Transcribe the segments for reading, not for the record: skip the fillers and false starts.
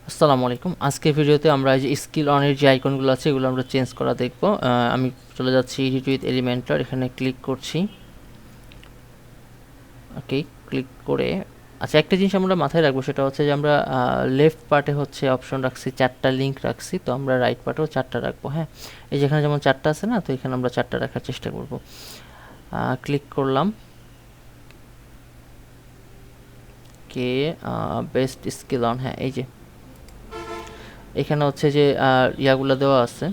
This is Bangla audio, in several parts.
আসসালামু আলাইকুম। আজকের ভিডিওতে আমরা যে স্কিল অনের যে আইকনগুলো আছে এগুলো আমরা চেঞ্জ করা দেখব। আমি চলে যাচ্ছি এডিট উইথ এলিমেন্টর, এখানে ক্লিক করছি। ওকে, ক্লিক করে আচ্ছা একটা জিনিস আমরা মাথায় রাখবো, সেটা হচ্ছে যে আমরা লেফট পার্টে হচ্ছে অপশন রাখছি, 4টা লিঙ্ক রাখছি, তো আমরা রাইট পার্টেও 4টা রাখবো। হ্যাঁ, এই যেখানে যেমন 4টা আছে না, তো এখানে আমরা 4টা রাখার চেষ্টা করব। ক্লিক করলাম। কে বেস্ট স্কিল অন, হ্যাঁ এই যে এখানে হচ্ছে যে ইয়াগুলো দেওয়া আছে।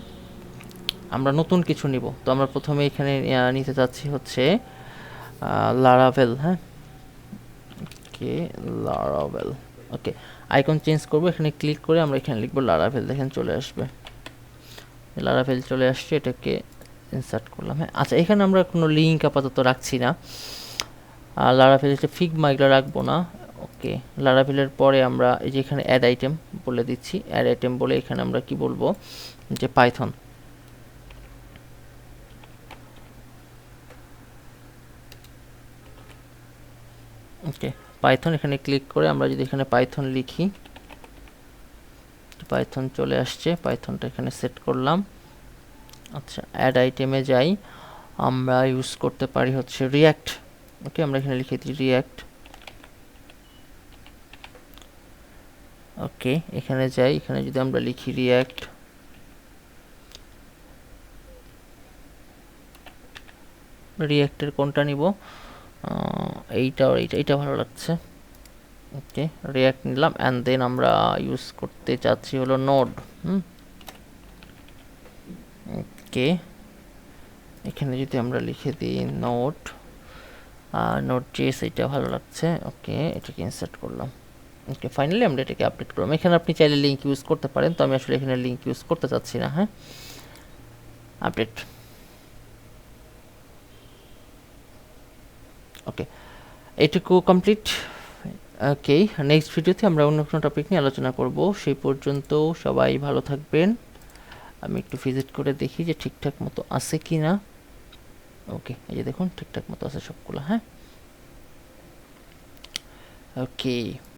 আমরা নতুন কিছু নিব, তো আমরা প্রথমে এখানে নিতে চাচ্ছি হচ্ছে লারাভেল। হ্যাঁ, ওকে লারাভেল। ওকে, আইকন চেঞ্জ করব, এখানে ক্লিক করে আমরা এখানে লিখব লারাভেল, দেখেন চলে আসবে। লারাভেল চলে আসছে, এটাকে ইনসার্ট করলাম। হ্যাঁ আচ্ছা, এখানে আমরা কোনো লিঙ্ক আপাতত রাখছি না। লারাভেল হচ্ছে ফিগমা, এগুলো রাখবো না। ওকে, লারাভেলের পরে আমরা এই যে এখানে অ্যাড আইটেম বলে দিচ্ছি। অ্যাড আইটেম বলে এখানে আমরা কি বলবো, যে পাইথন। ওকে, পাইথন, এখানে ক্লিক করে আমরা যদি এখানে পাইথন লিখি, পাইথন চলে আসছে। পাইথনটা এখানে সেট করলাম। আচ্ছা, অ্যাড আইটেমে যাই, আমরা ইউজ করতে পারি হচ্ছে রিয়াক্ট। ওকে, আমরা এখানে লিখে দিই রিয়াক্ট। ওকে, এখানে যাই, এখানে যদি আমরা লিখি রিয়াক্ট, রিয়াক্টের কোনটা নিব, এইটা এইটা ভালো লাগছে। ওকে, রিয়াক্ট নিলাম, অ্যান্ড দেন আমরা ইউজ করতে চাচ্ছি হলো নোড। ওকে, এখানে যদি আমরা লিখে দিই নোড, নোড জেস, এটা ভালো লাগছে। ওকে, এটাকে ইনসার্ট করলাম। ওকে, ফাইনালি আমরা এটাকে আপডেট করলাম। এখানে আপনি চাইলে লিঙ্ক ইউজ করতে পারেন, তো আমি আসলে এখানে লিঙ্ক ইউজ করতে চাচ্ছি না। হ্যাঁ, আপডেট। ওকে, এটুকু কমপ্লিট। ওকে, নেক্সট ভিডিওতে আমরা অন্য কোনো টপিক নিয়ে আলোচনা করব। সেই পর্যন্ত সবাই ভালো থাকবেন। আমি একটু ভিজিট করে দেখি যে ঠিকঠাক মতো আছে কি না। ওকে, এই যে দেখুন ঠিকঠাক মতো আছে সবগুলো। হ্যাঁ, ওকে।